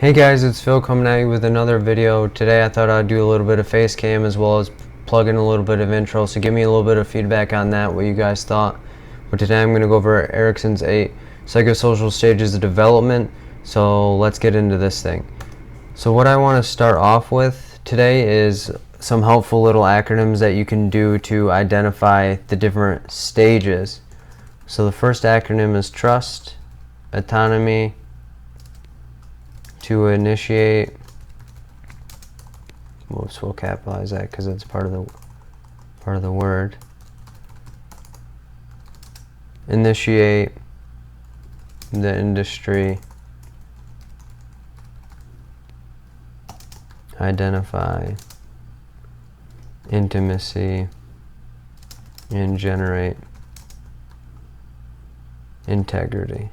Hey guys, it's Phil coming at you with another video. Today I thought I'd do a little bit of face cam as well as plug in a little bit of intro, so give me a little bit of feedback on that, what you guys thought. But today I'm going to go over Erikson's 8 psychosocial stages of development, so let's get into this thing. So what I want to start off with today is some helpful little acronyms that you can do to identify the different stages. So the first acronym is Trust, Autonomy, to initiate. Whoops, we'll capitalize that because it's part of the word. Initiate the industry. Identify intimacy and generate integrity.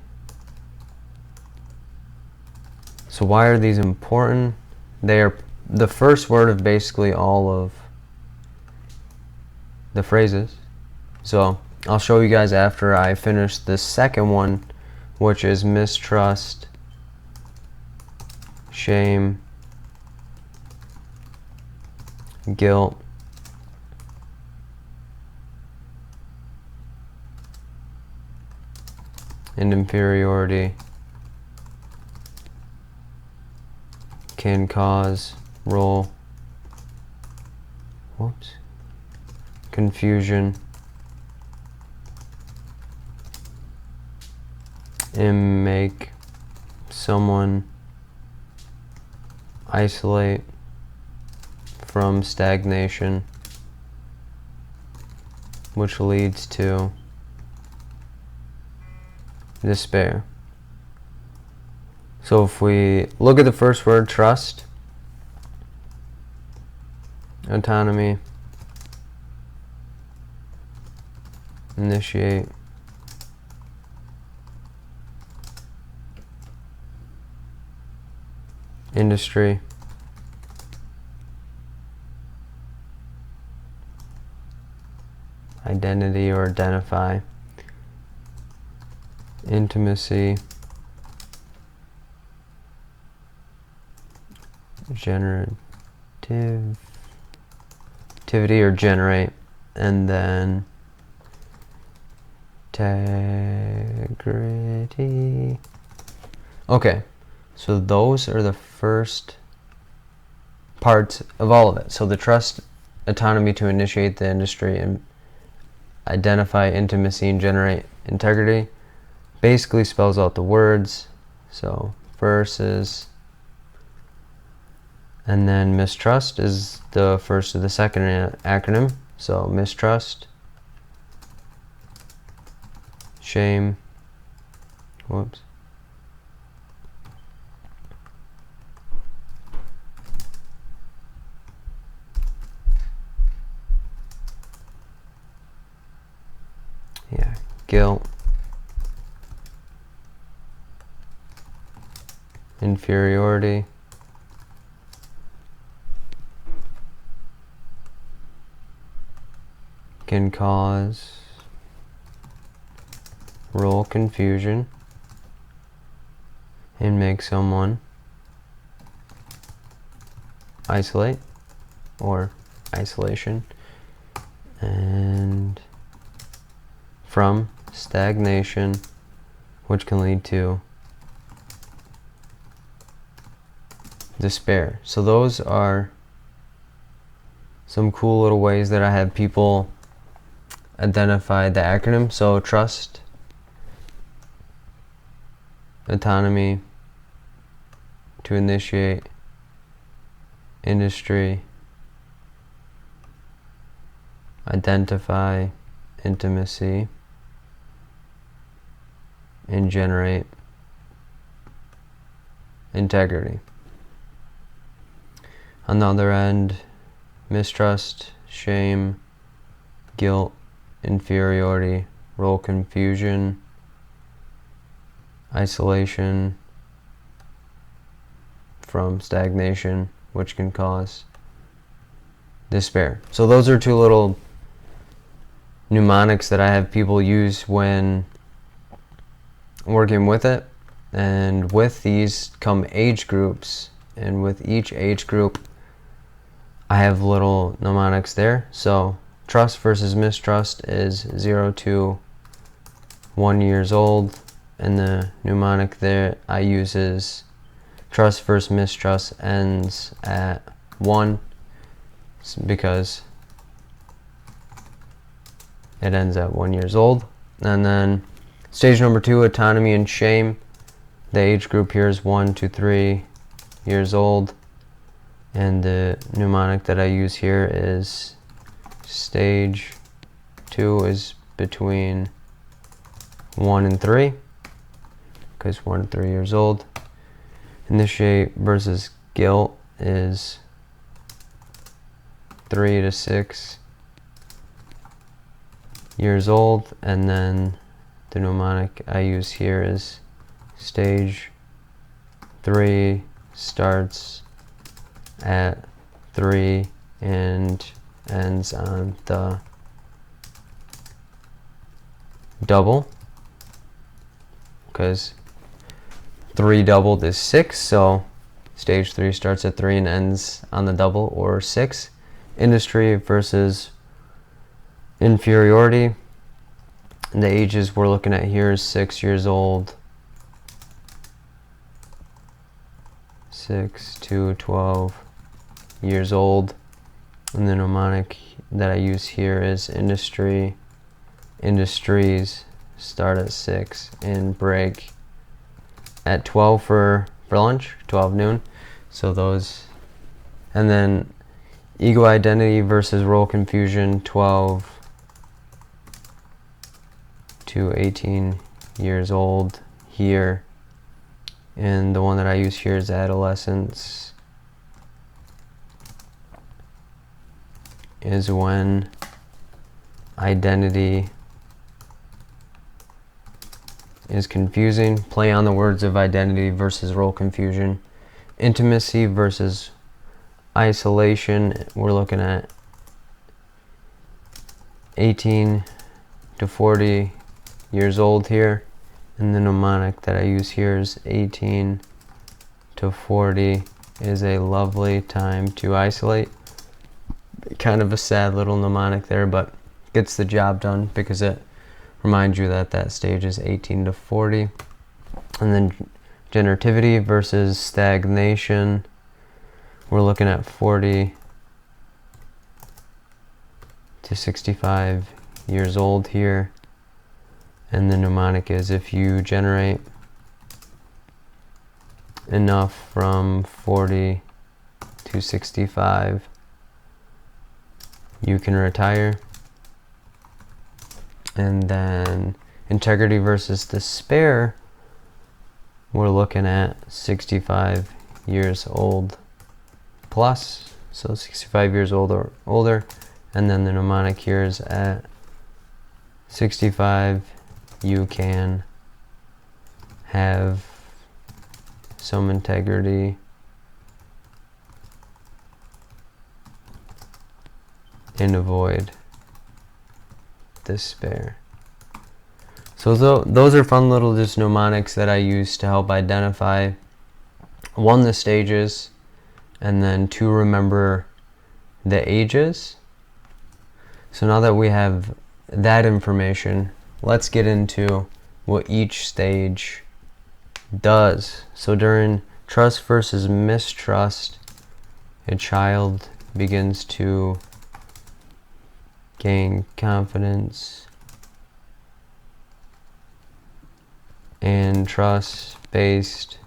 So why are these important? They are the first word of basically all of the phrases. So I'll show you guys after I finish the second one, which is mistrust, shame, guilt, and inferiority can cause confusion and make someone isolate from stagnation, which leads to despair. So if we look at the first word, trust, autonomy, initiate, industry, identity or identify, intimacy, generativity or generate, and then integrity. Okay, so those are the first parts of all of it. So the trust, autonomy to initiate the industry, and identify intimacy and generate integrity basically spells out the words. So versus, and then mistrust is the first of the second acronym. So mistrust, shame, guilt, inferiority, can cause role confusion and make someone isolate or isolation, and from stagnation, which can lead to despair. So those are some cool little ways that I have people identify the acronym. So trust, autonomy to initiate, industry, identify intimacy, and generate integrity. On the other end, mistrust, shame, guilt, inferiority, role confusion, isolation from stagnation, which can cause despair. So those are two little mnemonics that I have people use when working with it. And with these come age groups, and with each age group I have little mnemonics there. So trust versus mistrust is 0 to 1 years old, and the mnemonic there I use is trust versus mistrust ends at 1, because it ends at 1 years old. And then stage number 2, autonomy and shame. The age group here is 1 to 3 years old, and the mnemonic that I use here is stage 2 is between 1 and 3, because 1 to 3 years old. Initiate versus guilt is 3 to 6 years old, and then the mnemonic I use here is stage 3 starts at 3 and ends on the double, because 3 doubled is 6, so stage 3 starts at 3 and ends on the double, or 6. Industry versus inferiority. And the ages we're looking at here is 6 years old, 6 to 12 years old. And the mnemonic that I use here is industry. Industries start at 6 and break at 12 for lunch, 12 noon. So those. And then ego identity versus role confusion, 12 to 18 years old here. And the one that I use here is adolescence, is when identity is confusing. Play on the words of identity versus role confusion. Intimacy versus isolation, we're looking at 18 to 40 years old here, and the mnemonic that I use here is 18 to 40 is a lovely time to isolate. Kind of a sad little mnemonic there, but gets the job done because it reminds you that that stage is 18 to 40. And then generativity versus stagnation, we're looking at 40 to 65 years old here. And the mnemonic is if you generate enough from 40 to 65, you can retire. And then integrity versus despair, we're looking at 65 years old plus, so 65 years old or older. And then the mnemonic here is at 65 you can have some integrity and avoid despair. So those are fun little just mnemonics that I use to help identify, 1, the stages, and then 2, remember the ages. So now that we have that information, let's get into what each stage does. So during trust versus mistrust, a child begins to gain confidence and trust based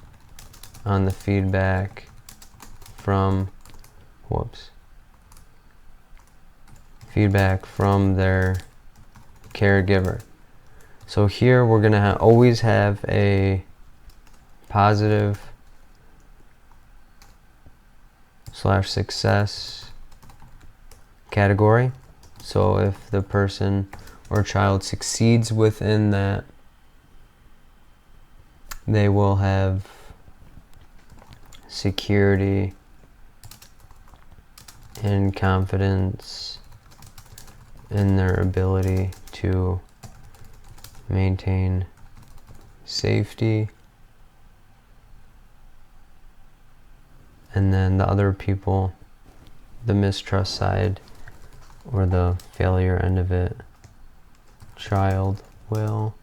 on the feedback from their caregiver. So here we're gonna always have a positive / success category. So if the person or child succeeds within that, they will have security and confidence in their ability to maintain safety and then the other people, the mistrust side or the failure end of it, child will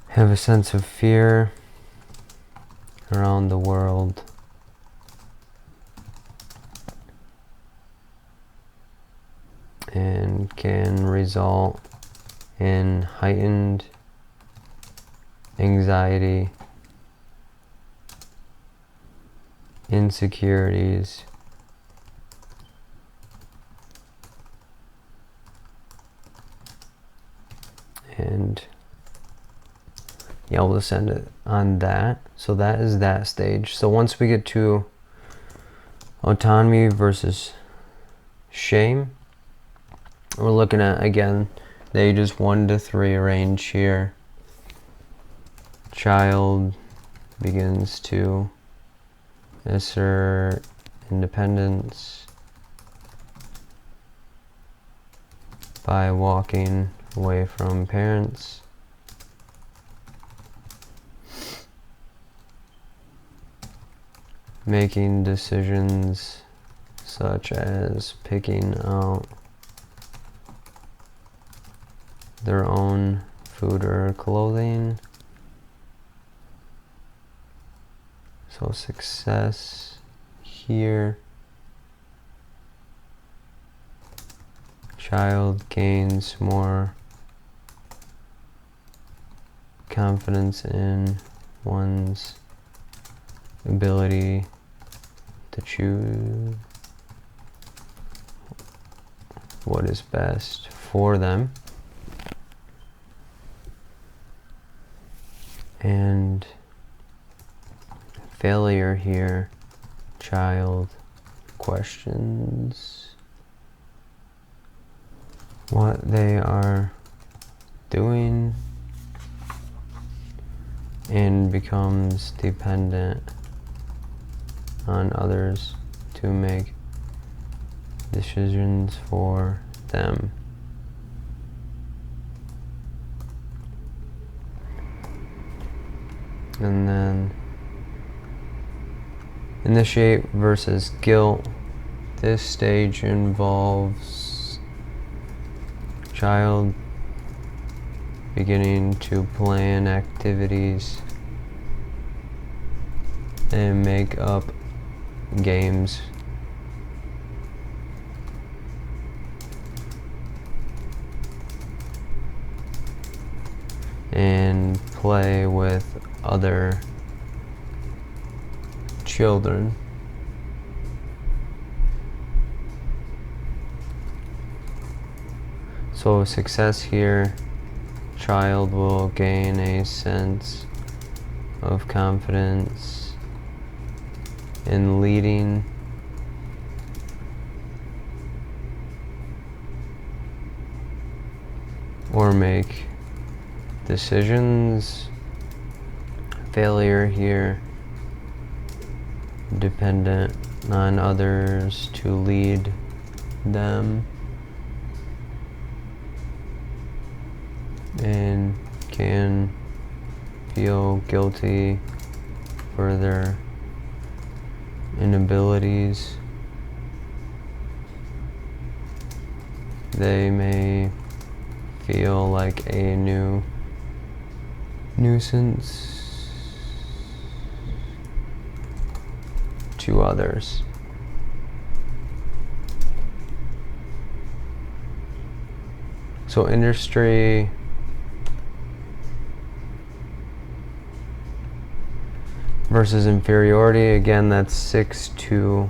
have a sense of fear around the world and can result in heightened anxiety, insecurities, and yeah, we'll just end it on that. So that is that stage. So once we get to autonomy versus shame, we're looking at, again, the ages 1 to 3 range here. Child begins to assert independence by walking away from parents, making decisions such as picking out their own food or clothing. So success here. Child gains more confidence in one's ability to choose what is best for them. And failure here, child questions what they are doing and becomes dependent on others to make decisions for them. And then initiate versus guilt. This stage involves child beginning to plan activities and make up games and play with other children. So success here, child will gain a sense of confidence in leading or make decisions. Failure here, dependent on others to lead them and can feel guilty for their inabilities. They may feel like a nuisance to others. So industry versus inferiority, again, that's 6 to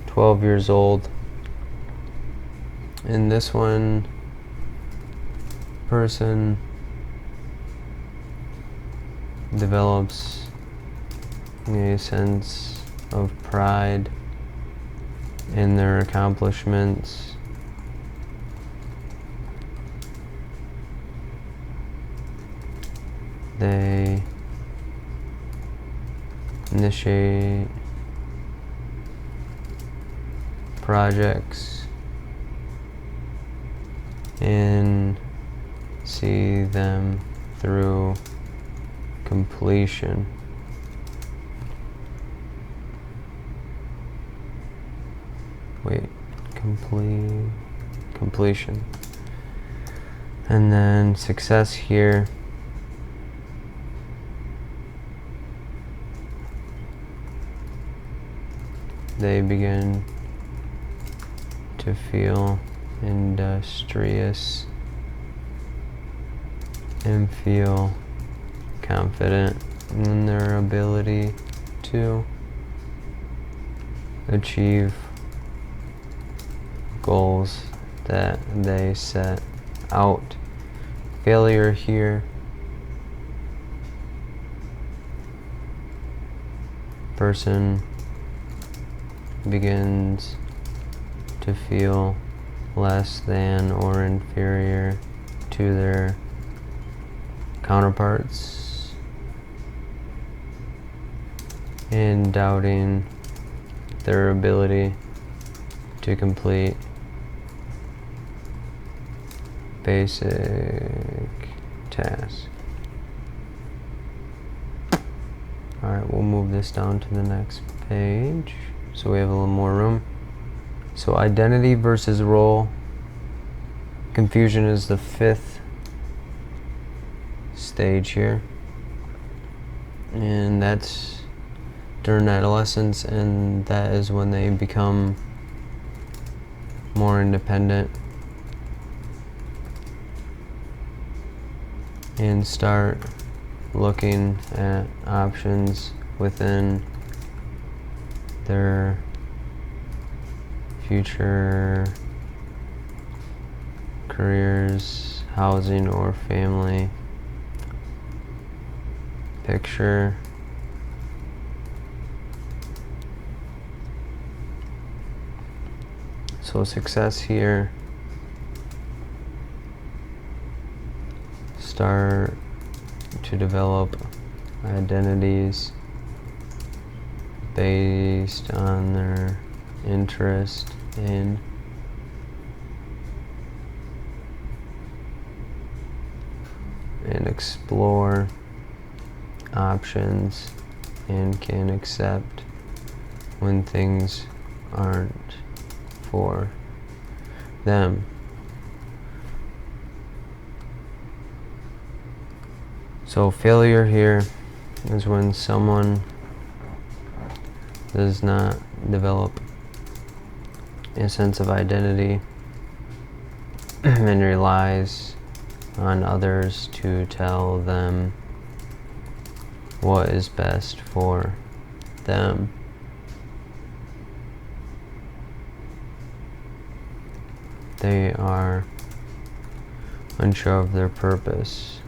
12 years old. In this one, person develops a sense of pride in their accomplishments. They initiate projects and see them through completion. completion. And then success here, they begin to feel industrious and feel confident in their ability to achieve goals that they set out. Failure here, person begins to feel less than or inferior to their counterparts and doubting their ability to complete basic tasks. Alright, we'll move this down to the next page so we have a little more room. So identity versus role. Confusion is the 5th stage here, and that's during adolescence, and that is when they become more independent and start looking at options within their future careers, housing, or family picture. So success here, start to develop identities based on their interest in and explore options and can accept when things aren't for them. So failure here is when someone does not develop a sense of identity and relies on others to tell them what is best for them. They are unsure of their purpose.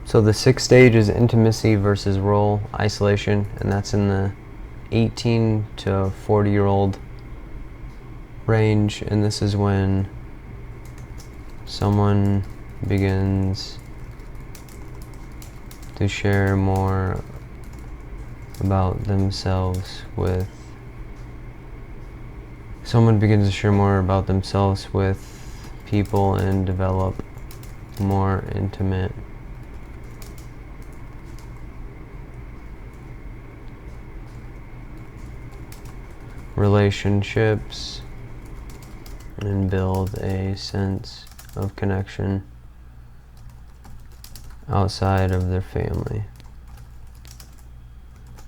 So the 6th stage is intimacy versus role isolation, and that's in the 18 to 40-year-old range, and this is when someone begins to share more about themselves with people and develop more intimate relationships and build a sense of connection outside of their family.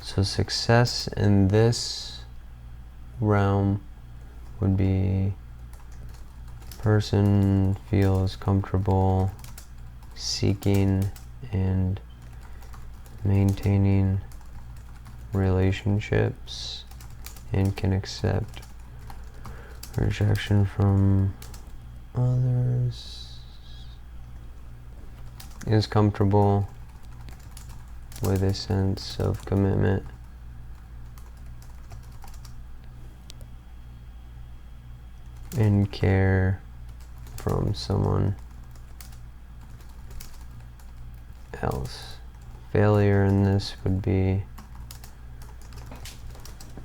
So success in this realm would be person feels comfortable seeking and maintaining relationships and can accept rejection from others, is comfortable with a sense of commitment and care from someone else. Failure in this would be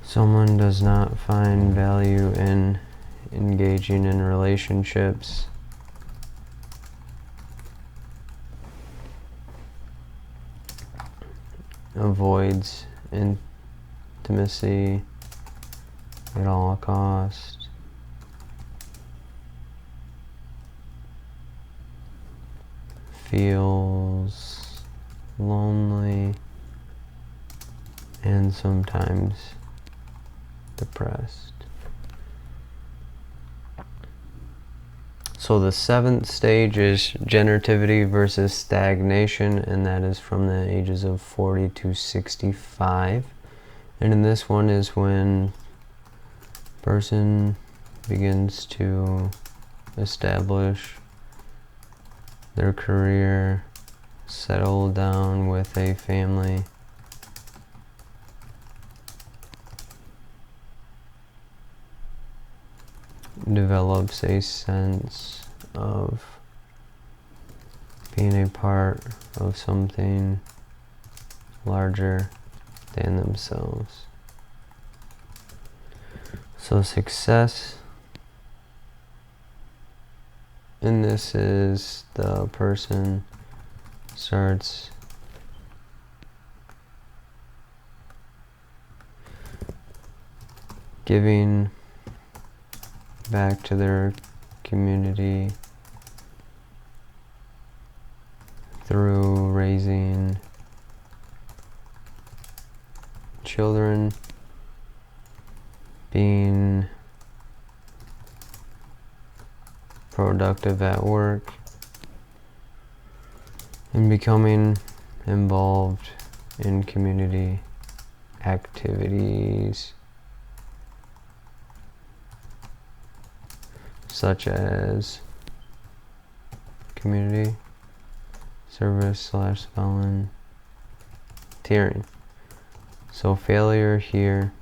someone does not find value in engaging in relationships, avoids intimacy at all costs, feels lonely and sometimes depressed. So the 7th stage is generativity versus stagnation, and that is from the ages of 40 to 65. And in this one is when a person begins to establish their career, settle down with a family, develops a sense of being a part of something larger than themselves. So success in this is the person starts giving back to their community through raising children, being productive at work, and becoming involved in community activities such as community service / volunteering. So failure here,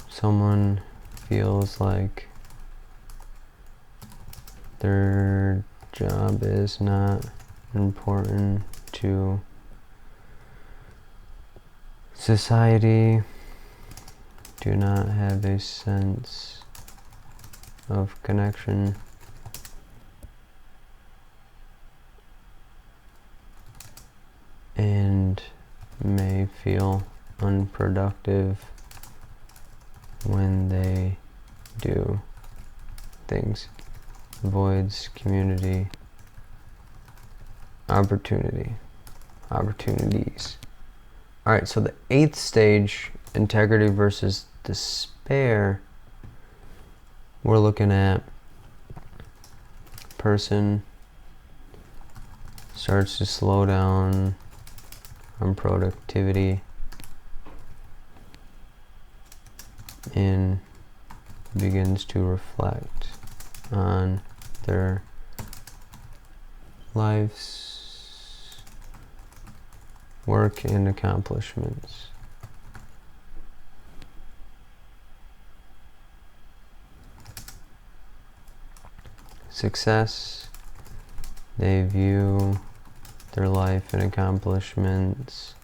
someone feels like their job is not important to society, do not have a sense of connection, and may feel unproductive when they do things. Avoids community opportunities. Alright, so the 8th stage, integrity versus despair, we're looking at person starts to slow down on productivity and begins to reflect on their life's work and accomplishments. Success, they view their life and accomplishments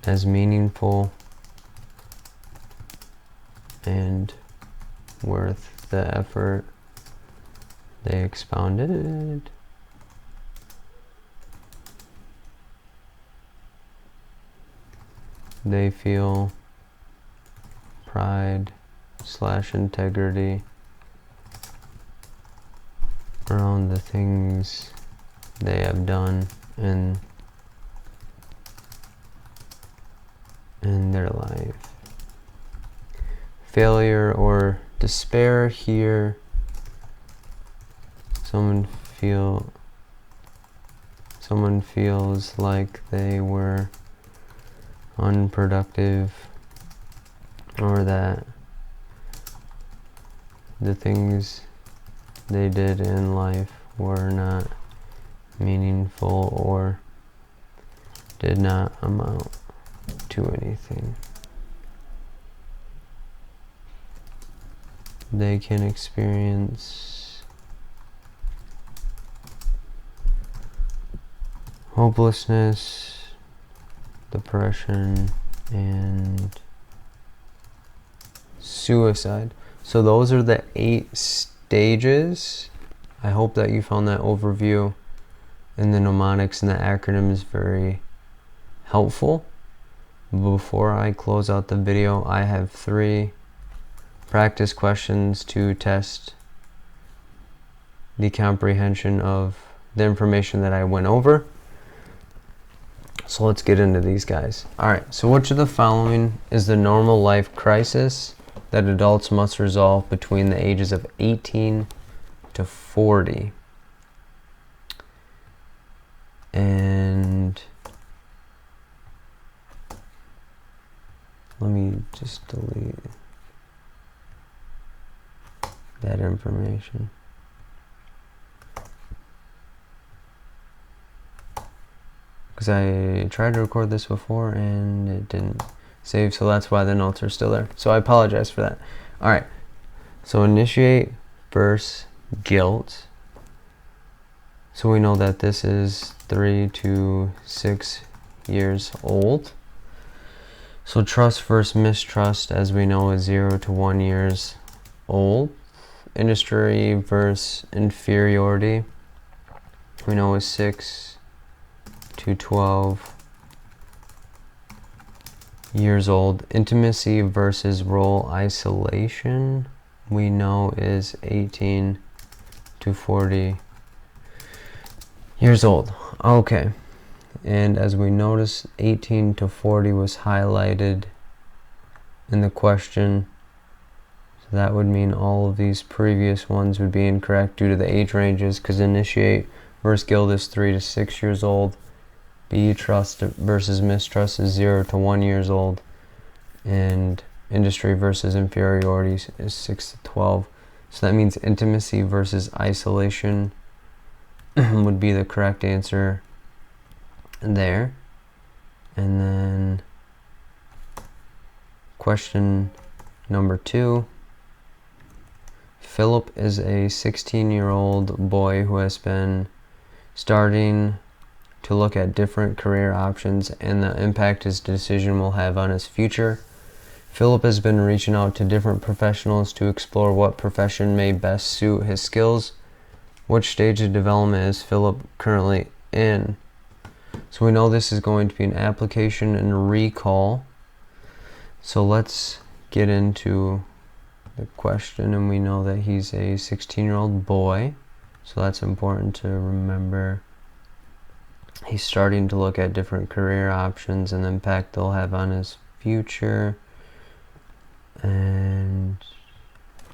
as meaningful and worth the effort they expounded. They feel pride / integrity around the things they have done in their life. Failure or despair here, someone feels like they were unproductive, or that the things they did in life were not meaningful or did not amount to anything. They can experience hopelessness, depression, and suicide. So those are the 8 stages. I hope that you found that overview and the mnemonics and the acronyms very helpful. Before I close out the video, I have 3 practice questions to test the comprehension of the information that I went over. So let's get into these guys. Alright, so which of the following is the normal life crisis that adults must resolve between the ages of 18 to 40? And let me just delete that information. Because I tried to record this before and it didn't save, so that's why the notes are still there. So I apologize for that. Alright, so initiate versus guilt. So we know that this is 3 to 6 years old. So trust versus mistrust, as we know, is 0 to 1 years old. Industry versus inferiority, we know, is 6 to 12 years old. Intimacy versus role isolation, we know, is 18 to 40 years old. Okay, and as we notice, 18 to 40 was highlighted in the question, so that would mean all of these previous ones would be incorrect due to the age ranges, because initiate versus guilt is 3 to 6 years old. B, trust versus mistrust, is 0 to 1 years old, and industry versus inferiority is 6 to 12. So that means intimacy versus isolation would be the correct answer there. And then question number 2. Phillip is a 16-year-old boy who has been starting to look at different career options and the impact his decision will have on his future. Phillip has been reaching out to different professionals to explore what profession may best suit his skills. Which stage of development is Phillip currently in? So we know this is going to be an application and recall. So let's get into the question, and we know that he's a 16-year-old boy, so that's important to remember. He's starting to look at different career options and the impact they'll have on his future, and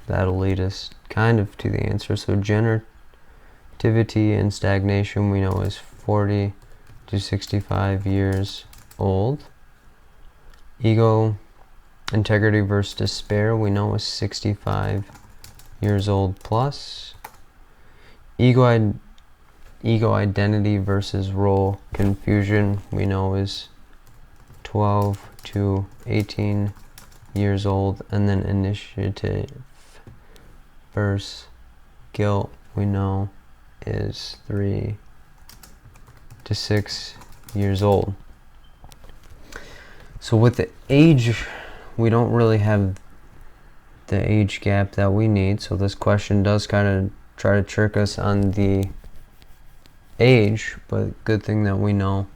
that'll lead us kind of to the answer. So generativity and stagnation, we know, is 40 to 65 years old. Ego, integrity versus despair, we know, is 65 years old plus. Ego identity versus role confusion, we know, is 12 to 18 years old. And then initiative versus guilt, we know, is 3 to 6 years old. So with the age, we don't really have the age gap that we need, so this question does kind of try to trick us on the age, but good thing that we know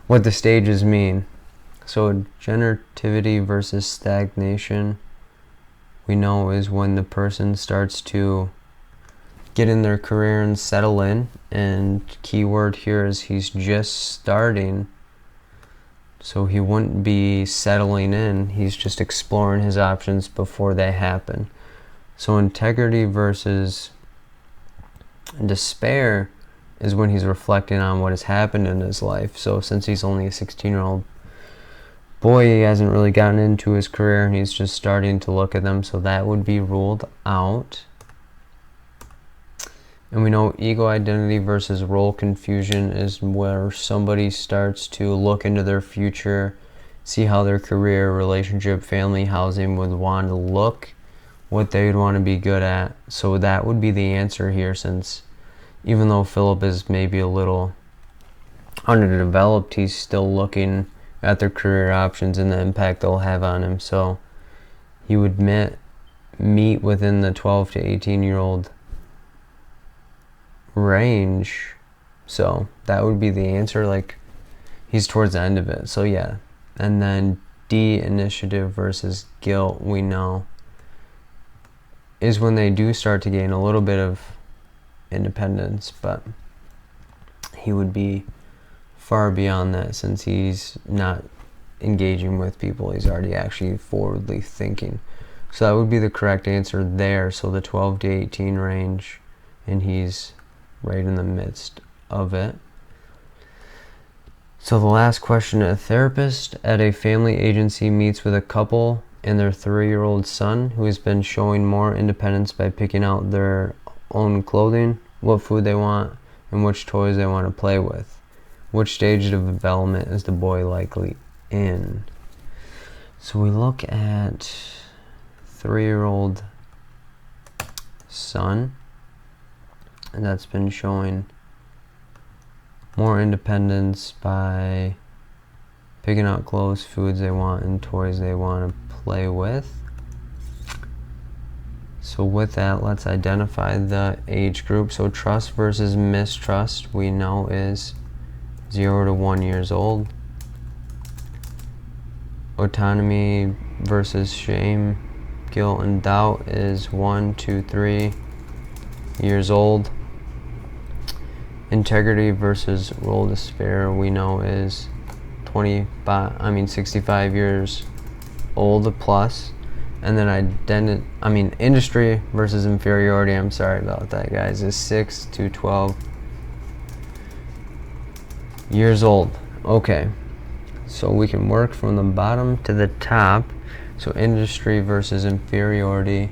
what the stages mean. So generativity versus stagnation, we know, is when the person starts to get in their career and settle in, and key word here is he's just starting, so he wouldn't be settling in, he's just exploring his options before they happen. So integrity versus despair is when he's reflecting on what has happened in his life. So since he's only a 16-year-old boy, he hasn't really gotten into his career and he's just starting to look at them, so that would be ruled out. And we know ego identity versus role confusion is where somebody starts to look into their future, see how their career, relationship, family, housing would want to look, what they would want to be good at. So that would be the answer here, since even though Phillip is maybe a little underdeveloped, he's still looking at their career options and the impact they'll have on him. So he would meet within the 12 to 18-year-old range So that would be the answer, like he's towards the end of it. So yeah. And then D, initiative versus guilt, we know is when they do start to gain a little bit of independence, but he would be far beyond that since he's not engaging with people. He's already actually forwardly thinking. So that would be the correct answer there. So the 12 to 18 range, and he's right in the midst of it. So the last question: a therapist at a family agency meets with a couple and their 3-year-old son who has been showing more independence by picking out their own clothing, what food they want, and which toys they want to play with. Which stage of development is the boy likely in? So we look at 3-year-old son, and that's been showing more independence by picking out clothes, foods they want, and toys they want to play with. So with that, let's identify the age group. So trust versus mistrust, we know is 0 to 1 years old. Autonomy versus shame, guilt, and doubt is 1 to 3 years old. Integrity versus role despair, we know is 65 years old plus. And then industry versus inferiority, I'm sorry about that, guys, is 6 to 12 years old. Okay, so we can work from the bottom to the top. So industry versus inferiority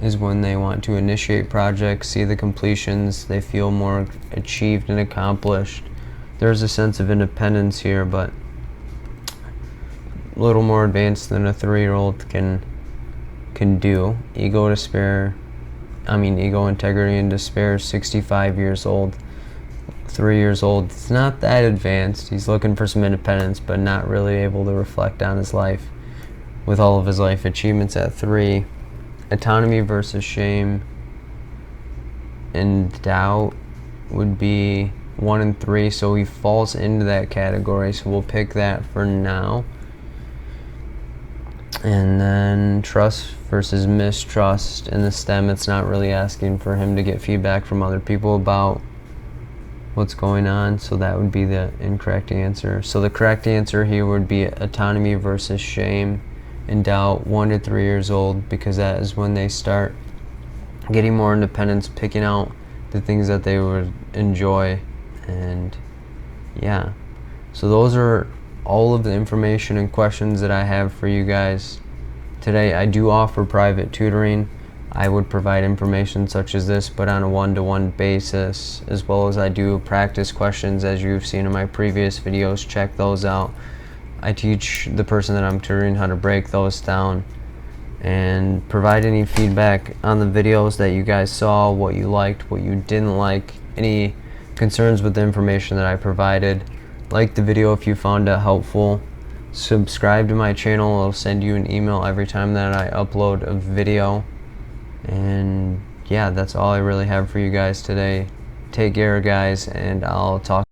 is when they want to initiate projects, see the completions, they feel more achieved and accomplished. There's a sense of independence here, but a little more advanced than a 3-year-old can do. Ego, integrity, and despair, 65 years old. 3 years old, it's not that advanced. He's looking for some independence, but not really able to reflect on his life with all of his life achievements at 3. Autonomy versus shame and doubt would be 1 and 3, so he falls into that category, so we'll pick that for now. And then trust versus mistrust. In the STEM, it's not really asking for him to get feedback from other people about what's going on, so that would be the incorrect answer. So the correct answer here would be autonomy versus shame and doubt, 1 to 3 years old, because that is when they start getting more independence, picking out the things that they would enjoy. And yeah, so those are all of the information and questions that I have for you guys today. I do offer private tutoring. I would provide information such as this, but on a one-to-one basis, as well as I do practice questions as you've seen in my previous videos. Check those out. I teach the person that I'm tutoring how to break those down and provide any feedback on the videos that you guys saw, what you liked, what you didn't like, any concerns with the information that I provided. Like the video if you found it helpful. Subscribe to my channel. It'll send you an email every time that I upload a video. And yeah, that's all I really have for you guys today. Take care, guys, and I'll talk